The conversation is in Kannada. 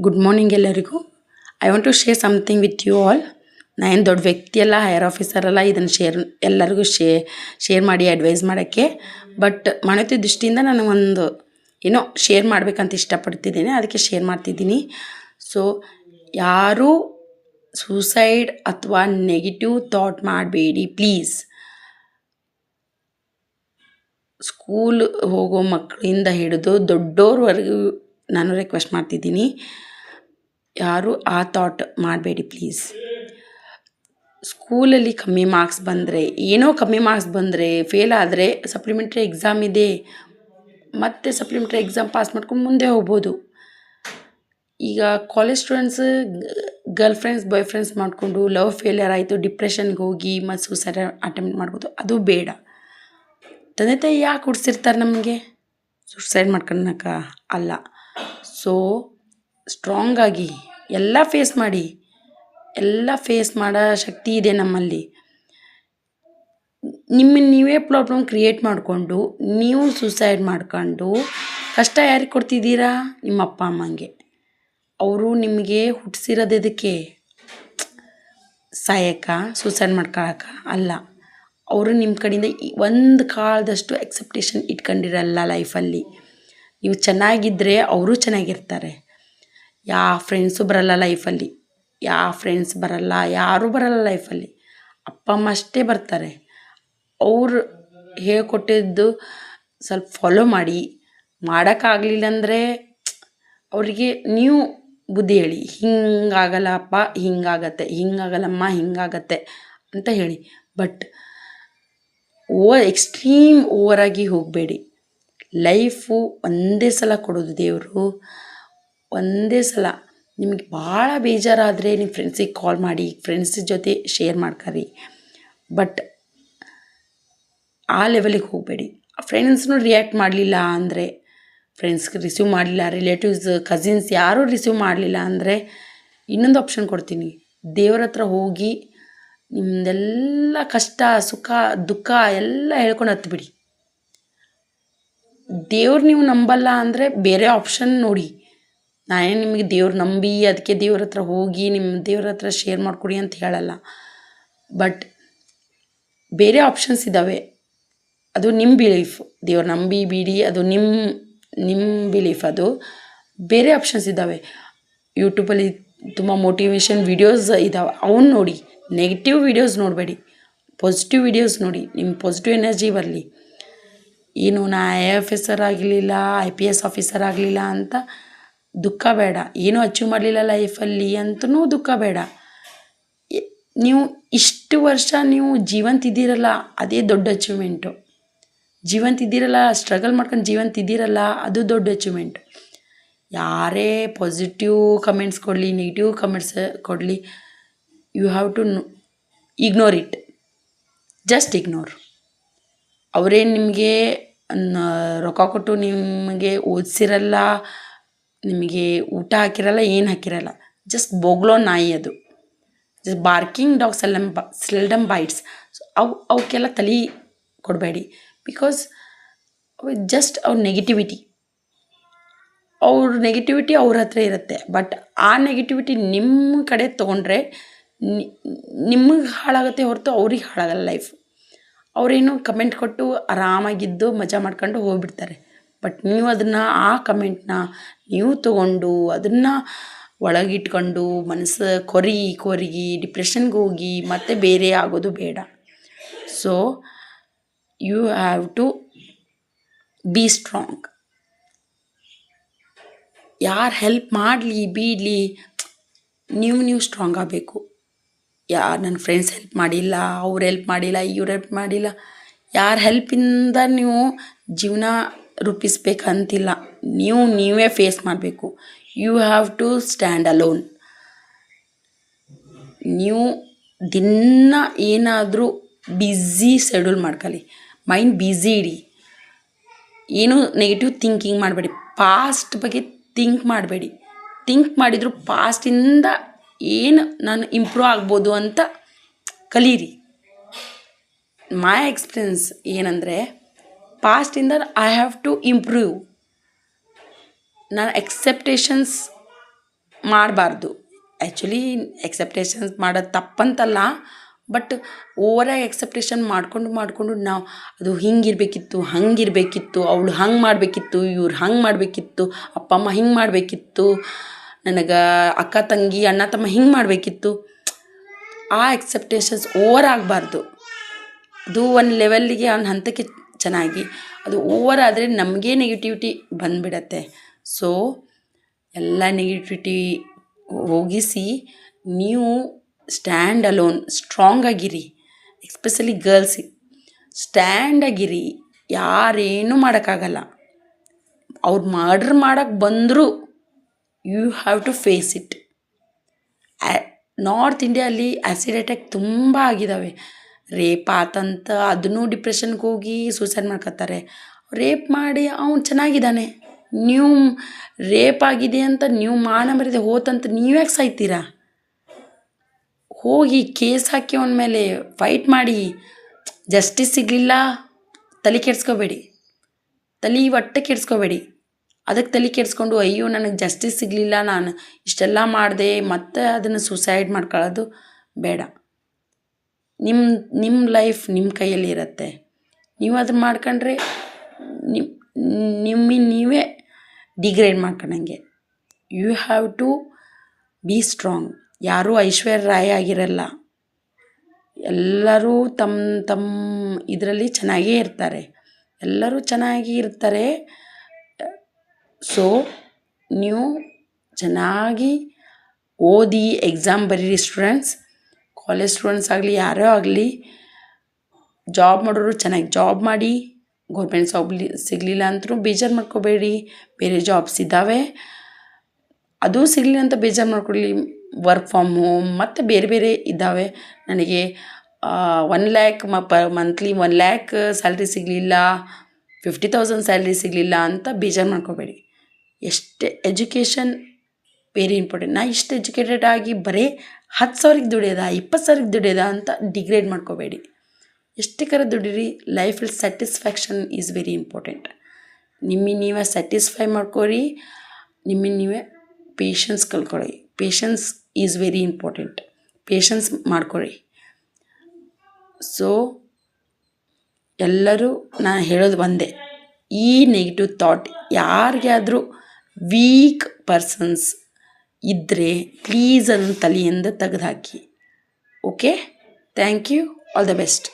ಗುಡ್ ಮಾರ್ನಿಂಗ್ ಎಲ್ಲರಿಗೂ. I want to share something with you all. ನಾ ಏನು ದೊಡ್ಡ ವ್ಯಕ್ತಿ ಅಲ್ಲ, ಹೈಯರ್ ಆಫೀಸರ್ ಅಲ್ಲ, ಇದನ್ನು ಎಲ್ಲರಿಗೂ ಶೇರ್ ಮಾಡಿ ಅಡ್ವೈಸ್ ಮಾಡೋಕ್ಕೆ. ಬಟ್ ಮಾನವೀಯ ದೃಷ್ಟಿಯಿಂದ ನಾನು ಒಂದು ಏನೋ ಶೇರ್ ಮಾಡಬೇಕಂತ ಇಷ್ಟಪಡ್ತಿದ್ದೀನಿ, ಅದಕ್ಕೆ ಶೇರ್ ಮಾಡ್ತಿದ್ದೀನಿ. ಸೊ ಯಾರೂ ಸೂಸೈಡ್ ಅಥವಾ ನೆಗೆಟಿವ್ ಥಾಟ್ ಮಾಡಬೇಡಿ ಪ್ಲೀಸ್. ಸ್ಕೂಲ್ ಹೋಗೋ ಮಕ್ಕಳಿಂದ ಹಿಡಿದು ದೊಡ್ಡೋರ್ವರೆಗೂ ನಾನು ರಿಕ್ವೆಸ್ಟ್ ಮಾಡ್ತಿದ್ದೀನಿ, ಯಾರೂ ಆ ಥಾಟ್ ಮಾಡಬೇಡಿ ಪ್ಲೀಸ್. ಸ್ಕೂಲಲ್ಲಿ ಕಮ್ಮಿ ಮಾರ್ಕ್ಸ್ ಬಂದರೆ, ಏನೋ ಕಮ್ಮಿ ಮಾರ್ಕ್ಸ್ ಬಂದರೆ, ಫೇಲ್ ಆದರೆ ಸಪ್ಲಿಮೆಂಟ್ರಿ ಎಕ್ಸಾಮ್ ಇದೆ, ಮತ್ತು ಸಪ್ಲಿಮೆಂಟ್ರಿ ಎಕ್ಸಾಮ್ ಪಾಸ್ ಮಾಡ್ಕೊಂಡು ಮುಂದೆ ಹೋಗ್ಬೋದು. ಈಗ college students girl friends boy friends ಮಾಡಿಕೊಂಡು ಲವ್ ಫೇಲಿಯರ್ ಆಯಿತು, ಡಿಪ್ರೆಷನ್ಗೆ ಹೋಗಿ ಮತ್ತು ಸೂಸೈಡ್ ಅಟೆಂಪ್ಟ್ ಮಾಡ್ಬೋದು, ಅದು ಬೇಡ. ತಂದೆ ತಾಯಿ ಯಾಕೆ ಹುಡ್ಸಿರ್ತಾರೆ ನಮಗೆ? ಸೂಸೈಡ್ ಮಾಡ್ಕೊಳಕ ಅಲ್ಲ. ಸೊ ಸ್ಟ್ರಾಂಗಾಗಿ ಎಲ್ಲ ಫೇಸ್ ಮಾಡಿ, ಎಲ್ಲ ಫೇಸ್ ಮಾಡೋ ಶಕ್ತಿ ಇದೆ ನಮ್ಮಲ್ಲಿ. ನಿಮ್ಮನ್ನು ನೀವೇ ಪ್ರಾಬ್ಲಮ್ ಕ್ರಿಯೇಟ್ ಮಾಡಿಕೊಂಡು ನೀವು ಸೂಸೈಡ್ ಮಾಡ್ಕೊಂಡು ಕಷ್ಟ ಯಾರಿಗೆ ಕೊಡ್ತಿದ್ದೀರಾ? ನಿಮ್ಮ ಅಪ್ಪ ಅಮ್ಮಂಗೆ. ಅವರು ನಿಮಗೆ ಹುಟ್ಟಿಸಿರೋದು ಇದಕ್ಕೆ ಸಾಯಕ್ಕೆ, ಸೂಸೈಡ್ ಮಾಡ್ಕೊಳಕ್ಕೆ ಅಲ್ಲ. ಅವರು ನಿಮ್ಮ ಕಡೆಯಿಂದ ಒಂದು ಕಾಲದಷ್ಟು ಎಕ್ಸೆಪ್ಟೇಷನ್ ಇಟ್ಕೊಂಡಿರಲ್ಲ ಲೈಫಲ್ಲಿ. ನೀವು ಚೆನ್ನಾಗಿದ್ದರೆ ಅವರು ಚೆನ್ನಾಗಿರ್ತಾರೆ. ಯಾವ ಫ್ರೆಂಡ್ಸು ಬರಲ್ಲ ಲೈಫಲ್ಲಿ, ಯಾರೂ ಬರಲ್ಲ ಲೈಫಲ್ಲಿ. ಅಪ್ಪ ಅಮ್ಮ ಅಷ್ಟೇ ಬರ್ತಾರೆ. ಅವ್ರು ಹೇಳ್ಕೊಟ್ಟಿದ್ದು ಸ್ವಲ್ಪ ಫಾಲೋ ಮಾಡಿ. ಮಾಡೋಕ್ಕಾಗಲಿಲ್ಲ ಅಂದರೆ ಅವರಿಗೆ ನೀವು ಬುದ್ಧಿ ಹೇಳಿ, ಹಿಂಗಾಗಲ್ಲಪ್ಪ, ಹಿಂಗಾಗತ್ತೆ, ಹಿಂಗಾಗಲ್ಲಮ್ಮ, ಹಿಂಗಾಗತ್ತೆ ಅಂತ ಹೇಳಿ. ಬಟ್ ಎಕ್ಸ್ಟ್ರೀಮ್ ಓವರಾಗಿ ಹೋಗಬೇಡಿ. ಲೈಫು ಒಂದೇ ಸಲ ಕೊಡೋದು ದೇವರು, ಒಂದೇ ಸಲ. ನಿಮಗೆ ಭಾಳ ಬೇಜಾರಾದರೆ ನಿಮ್ಮ ಫ್ರೆಂಡ್ಸಿಗೆ ಕಾಲ್ ಮಾಡಿ, ಫ್ರೆಂಡ್ಸ್ ಜೊತೆ ಶೇರ್ ಮಾಡ್ಕರಿ. ಬಟ್ ಆ ಲೆವೆಲಿಗೆ ಹೋಗಬೇಡಿ. ಫ್ರೆಂಡ್ಸ್ನೂ ರಿಯಾಕ್ಟ್ ಮಾಡಲಿಲ್ಲ ಅಂದರೆ, ಫ್ರೆಂಡ್ಸ್ಗೆ ರಿಸೀವ್ ಮಾಡಲಿಲ್ಲ, ರಿಲೇಟಿವ್ಸ್ ಕಸಿನ್ಸ್ ಯಾರೂ ರಿಸೀವ್ ಮಾಡಲಿಲ್ಲ ಅಂದರೆ ಇನ್ನೊಂದು ಆಪ್ಷನ್ ಕೊಡ್ತೀನಿ. ದೇವ್ರ ಹತ್ರ ಹೋಗಿ ನಿಮ್ಮದೆಲ್ಲ ಕಷ್ಟ ಸುಖ ದುಃಖ ಎಲ್ಲ ಹೇಳ್ಕೊಂಡು ಹತ್ಬಿಡಿ. ದೇವ್ರು ನೀವು ನಂಬಲ್ಲ ಅಂದರೆ ಬೇರೆ ಆಪ್ಷನ್ ನೋಡಿ. ನಾನೇನು ನಿಮಗೆ ದೇವ್ರು ನಂಬಿ ಅದಕ್ಕೆ ದೇವ್ರ ಹತ್ರ ಹೋಗಿ ನಿಮ್ಮ ದೇವ್ರ ಹತ್ರ ಶೇರ್ ಮಾಡಿಕೊಡಿ ಅಂತ ಹೇಳಲ್ಲ. ಬಟ್ ಬೇರೆ ಆಪ್ಷನ್ಸ್ ಇದ್ದಾವೆ, ಅದು ನಿಮ್ಮ ಬಿಲೀಫ್. ದೇವ್ರು ನಂಬಿ ಬಿಡಿ, ಅದು ನಿಮ್ಮ ಬಿಲೀಫ್. ಅದು ಬೇರೆ ಆಪ್ಷನ್ಸ್ ಇದ್ದಾವೆ. ಯೂಟ್ಯೂಬಲ್ಲಿ ತುಂಬ ಮೋಟಿವೇಶನ್ ವೀಡಿಯೋಸ್ ಇದ್ದಾವೆ, ಅವನ್ನ ನೋಡಿ. ನೆಗೆಟಿವ್ ವೀಡಿಯೋಸ್ ನೋಡಬೇಡಿ, ಪಾಸಿಟಿವ್ ವೀಡಿಯೋಸ್ ನೋಡಿ. ನಿಮ್ಮ ಪಾಸಿಟಿವ್ ಎನರ್ಜಿ ಬರಲಿ. ಏನು ನಾ IAS ಆಗಲಿಲ್ಲ, IPS ಆಫೀಸರ್ ಆಗಲಿಲ್ಲ ಅಂತ ದುಃಖ ಬೇಡ. ಏನೂ ಅಚೀವ್ ಮಾಡಲಿಲ್ಲ ಲೈಫಲ್ಲಿ ಅಂತಲೂ ದುಃಖ ಬೇಡ. ನೀವು ಇಷ್ಟು ವರ್ಷ ನೀವು ಜೀವಂತಿದ್ದೀರಲ್ಲ, ಅದೇ ದೊಡ್ಡ ಅಚೀವ್ಮೆಂಟು. ಜೀವಂತಿದ್ದೀರಲ್ಲ, ಸ್ಟ್ರಗಲ್ ಮಾಡ್ಕೊಂಡು ಜೀವಂತಿದ್ದೀರಲ್ಲ, ಅದು ದೊಡ್ಡ ಅಚೀವ್ಮೆಂಟ್. ಯಾರೇ ಪಾಸಿಟಿವ್ ಕಮೆಂಟ್ಸ್ ಕೊಡಲಿ, ನೆಗೆಟಿವ್ ಕಮೆಂಟ್ಸ್ ಕೊಡಲಿ, you have to ignore it. Just ignore. ಅವರೇನು ನಿಮಗೆ ರೊಕ್ಕ ಕೊಟ್ಟು ನಿಮಗೆ ಓದಿಸಿರಲ್ಲ, ನಿಮಗೆ ಊಟ ಹಾಕಿರಲ್ಲ, ಏನು ಹಾಕಿರಲ್ಲ. ಜಸ್ಟ್ ಬೊಗ್ಲೋ ನಾಯಿ ಅದು. Just barking dog seldom bites. So ಅವಕ್ಕೆಲ್ಲ ತಲೆ ಕೊಡಬೇಡಿ. ಬಿಕಾಸ್ ಜಸ್ಟ್ ಅವ್ರ ನೆಗೆಟಿವಿಟಿ ಅವ್ರ ಹತ್ರ ಇರುತ್ತೆ. ಬಟ್ ಆ ನೆಗೆಟಿವಿಟಿ ನಿಮ್ಮ ಕಡೆ ತೊಗೊಂಡ್ರೆ ನಿಮಗೆ ಹಾಳಾಗುತ್ತೆ ಹೊರತು ಅವ್ರಿಗೆ ಹಾಳಾಗಲ್ಲ ಲೈಫ್. ಅವರೇನು ಕಮೆಂಟ್ ಕೊಟ್ಟು ಆರಾಮಾಗಿದ್ದು ಮಜಾ ಮಾಡ್ಕೊಂಡು ಹೋಗ್ಬಿಡ್ತಾರೆ. ಬಟ್ ನೀವು ಅದನ್ನು, ಆ ಕಮೆಂಟ್ನ ನೀವು ತೊಗೊಂಡು ಅದನ್ನು ಒಳಗಿಟ್ಕೊಂಡು ಮನಸ್ಸು ಕೊರಗಿ ಡಿಪ್ರೆಷನ್ಗೆ ಹೋಗಿ ಮತ್ತೆ ಬೇರೆ ಆಗೋದು ಬೇಡ. So you have to be strong. ಯಾರು ಹೆಲ್ಪ್ ಮಾಡಲಿ ಬೀಡಲಿ, ನೀವು ಸ್ಟ್ರಾಂಗ್ ಆಗಬೇಕು. ನನ್ನ ಫ್ರೆಂಡ್ಸ್ ಹೆಲ್ಪ್ ಮಾಡಿಲ್ಲ, ಅವ್ರು ಹೆಲ್ಪ್ ಮಾಡಿಲ್ಲ, ಇವ್ರು ಹೆಲ್ಪ್ ಮಾಡಿಲ್ಲ, ಯಾರ ಹೆಲ್ಪಿಂದ ನೀವು ಜೀವನ ರೂಪಿಸ್ಬೇಕಂತಿಲ್ಲ. ನೀವೇ ಫೇಸ್ ಮಾಡಬೇಕು. You have to stand alone. ನೀವು ದಿನ ಏನಾದರೂ ಬ್ಯುಸಿ ಶೆಡ್ಯೂಲ್ ಮಾಡ್ಕೊಳ್ಳಿ, ಮೈಂಡ್ ಬ್ಯುಸಿ ಇಡಿ. ಏನು ನೆಗೆಟಿವ್ ಥಿಂಕಿಂಗ್ ಮಾಡಬೇಡಿ. ಪಾಸ್ಟ್ ಬಗ್ಗೆ ಥಿಂಕ್ ಮಾಡಬೇಡಿ. ಥಿಂಕ್ ಮಾಡಿದರೂ ಪಾಸ್ಟಿಂದ ಏನು ನಾನು ಇಂಪ್ರೂವ್ ಆಗ್ಬೋದು ಅಂತ ಕಲೀರಿ. ಮೈ ಎಕ್ಸ್ಪೀರಿಯನ್ಸ್ ಏನಂದರೆ, ಪಾಸ್ಟಿಂದ ಐ ಹ್ಯಾವ್ ಟು ಇಂಪ್ರೂವ್. ನಾನು ಎಕ್ಸೆಪ್ಟೇಷನ್ಸ್ ಮಾಡಬಾರ್ದು. ಆ್ಯಕ್ಚುಲಿ ಎಕ್ಸೆಪ್ಟೇಷನ್ಸ್ ಮಾಡೋದು ತಪ್ಪಂತಲ್ಲ, ಬಟ್ ಓವರಾಗಿ ಎಕ್ಸೆಪ್ಟೇಷನ್ ಮಾಡಿಕೊಂಡು ನಾವು ಅದು ಹಿಂಗಿರಬೇಕಿತ್ತು, ಹಂಗಿರಬೇಕಿತ್ತು, ಅವಳು ಹಂಗೆ ಮಾಡಬೇಕಿತ್ತು, ಇವ್ರು ಹಂಗೆ ಮಾಡಬೇಕಿತ್ತು, ಅಪ್ಪ ಅಮ್ಮ ಹಿಂಗೆ ಮಾಡಬೇಕಿತ್ತು, ನನಗೆ ಅಕ್ಕ ತಂಗಿ ಅಣ್ಣ ತಮ್ಮ ಹಿಂಗೆ ಮಾಡಬೇಕಿತ್ತು. ಆ ಎಕ್ಸೆಪ್ಟೇಷನ್ಸ್ ಓವರ್ ಆಗಬಾರ್ದು. ಅದು ಒಂದು ಲೆವೆಲ್ಲಿಗೆ ಒಂದು ಹಂತಕ್ಕೆ ಚೆನ್ನಾಗಿ, ಅದು ಓವರ್ ಆದರೆ ನಮಗೆ ನೆಗೆಟಿವಿಟಿ ಬಂದುಬಿಡತ್ತೆ. ಸೊ ಎಲ್ಲ ನೆಗೆಟಿವಿಟಿ ಹೋಗಿಸಿ ನೀವು ಸ್ಟ್ಯಾಂಡ್ ಅಲೋನ್, ಸ್ಟ್ರಾಂಗ್ ಆಗಿರಿ. ಎಸ್ಪೆಷಲಿ ಗರ್ಲ್ಸಿಗೆ ಸ್ಟ್ಯಾಂಡ್ ಆಗಿರಿ. ಯಾರೇನೂ ಮಾಡೋಕ್ಕಾಗಲ್ಲ. ಅವ್ರು ಮರ್ಡರ್ ಮಾಡೋಕ್ಕೆ ಬಂದರೂ you have to face it. North ಇಂಡಿಯಲ್ಲಿ ಆ್ಯಸಿಡ್ ಅಟ್ಯಾಕ್ ತುಂಬ ಆಗಿದ್ದಾವೆ. ರೇಪ್ ಆತಂತ ಅದನ್ನೂ ಡಿಪ್ರೆಷನ್ಗೆ ಹೋಗಿ ಸೂಸೈಡ್ ಮಾಡ್ಕೊತಾರೆ. ರೇಪ್ ಮಾಡಿ ಅವ್ನು ಚೆನ್ನಾಗಿದ್ದಾನೆ, ನೀವು ರೇಪ್ ಆಗಿದೆ ಅಂತ ನೀವು ಮಾನ ಮರ್ಯಾದೆ ಹೋತಂತ ನೀವ್ಯಾಕೆ ಸಾಯ್ತೀರಾ? ಹೋಗಿ ಕೇಸ್ ಹಾಕಿ ಅವನ ಮೇಲೆ ಫೈಟ್ ಮಾಡಿ. ಜಸ್ಟಿಸ್ ಸಿಗಲಿಲ್ಲ ತಲೆ ಕೆಡಿಸ್ಕೋಬೇಡಿ, ಒಟ್ಟೆ ಕೆಡಿಸ್ಕೋಬೇಡಿ. ಅದಕ್ಕೆ ತಲೆ ಕೆಡಿಸ್ಕೊಂಡು ಅಯ್ಯೋ ನನಗೆ ಜಸ್ಟಿಸ್ ಸಿಗಲಿಲ್ಲ, ನಾನು ಇಷ್ಟೆಲ್ಲ ಮಾಡಿದೆ, ಮತ್ತೆ ಅದನ್ನು ಸೂಸೈಡ್ ಮಾಡ್ಕೊಳ್ಳೋದು ಬೇಡ. ನಿಮ್ಮ ಲೈಫ್ ನಿಮ್ಮ ಕೈಯಲ್ಲಿ ಇರುತ್ತೆ. ನೀವು ಅದನ್ನು ಮಾಡ್ಕೊಂಡ್ರೆ ನೀವೇ ಡಿಗ್ರೇಡ್ ಮಾಡ್ಕೊಂಡಂಗೆ. You have to be strong. ಯಾರೂ ಐಶ್ವರ್ಯ ರಾಯ್ ಆಗಿರಲ್ಲ. ಎಲ್ಲರೂ ತಮ್ಮ ಇದರಲ್ಲಿ ಚೆನ್ನಾಗೇ ಇರ್ತಾರೆ. ಎಲ್ಲರೂ ಚೆನ್ನಾಗಿ ಇರ್ತಾರೆ. ಸೊ ನೀವು ಚೆನ್ನಾಗಿ ಓದಿ ಎಕ್ಸಾಮ್ ಬರೀರಿ ಸ್ಟೂಡೆಂಟ್ಸ್. ಕಾಲೇಜ್ ಸ್ಟೂಡೆಂಟ್ಸ್ ಆಗಲಿ ಯಾರೋ ಆಗಲಿ, ಜಾಬ್ ಮಾಡೋರು ಚೆನ್ನಾಗಿ ಜಾಬ್ ಮಾಡಿ. ಗೌರ್ಮೆಂಟ್ ಜಾಬ್ ಸಿಗಲಿಲ್ಲ ಅಂತಲೂ ಬೇಜಾರು ಮಾಡ್ಕೋಬೇಡಿ, ಬೇರೆ ಜಾಬ್ಸ್ ಇದ್ದಾವೆ. ಅದು ಸಿಗಲಿಲ್ಲ ಅಂತ ಬೇಜಾರು ಮಾಡ್ಕೊಳ್ಳಿ. ವರ್ಕ್ ಫ್ರಮ್ ಹೋಮ್ ಮತ್ತು ಬೇರೆ ಬೇರೆ ಇದ್ದಾವೆ. ನನಗೆ 1 ಲ್ಯಾಕ್ ಮಂತ್ಲಿ 1 ಲ್ಯಾಕ್ ಸ್ಯಾಲ್ರಿ ಸಿಗಲಿಲ್ಲ, 50,000 ಸ್ಯಾಲ್ರಿ ಸಿಗಲಿಲ್ಲ ಅಂತ ಬೇಜಾರು ಮಾಡ್ಕೋಬೇಡಿ. ಎಷ್ಟೇ ಎಜುಕೇಷನ್ ವೆರಿ ಇಂಪಾರ್ಟೆಂಟ್. ನಾ ಇಷ್ಟು ಎಜುಕೇಟೆಡ್ ಆಗಿ ಬರೀ 10,000ಕ್ಕೆ ದುಡಿಯೋದಾ, 20,000ಕ್ಕೆ ದುಡಿಯೋದಾ ಅಂತ ಡಿಗ್ರೇಡ್ ಮಾಡ್ಕೋಬೇಡಿ. ಎಷ್ಟಕ್ಕಾರ ದುಡೀರಿ. ಲೈಫಲ್ಲಿ ಸ್ಯಾಟಿಸ್ಫ್ಯಾಕ್ಷನ್ ಈಸ್ ವೆರಿ ಇಂಪಾರ್ಟೆಂಟ್. ನೀವೇ ಸ್ಯಾಟಿಸ್ಫೈ ಮಾಡ್ಕೊರಿ. ನೀವೇ ಪೇಷನ್ಸ್ ಕಲ್ಕೊಳ್ಳಿ. Patience is very important. Patience ಮಾಡ್ಕೊಳ್ಳಿ. ಸೊ ಎಲ್ಲರೂ ನಾನು ಹೇಳೋದು ಒಂದೇ, ಈ ನೆಗೆಟಿವ್ ಥಾಟ್ ಯಾರಿಗಾದರೂ ವೀಕ್ ಪರ್ಸನ್ಸ್ ಇದ್ದರೆ ಪ್ಲೀಸ್ ಅದನ್ನು ತಲೆಯಿಂದ ತೆಗೆದುಹಾಕಿ. Okay, thank you, all the best.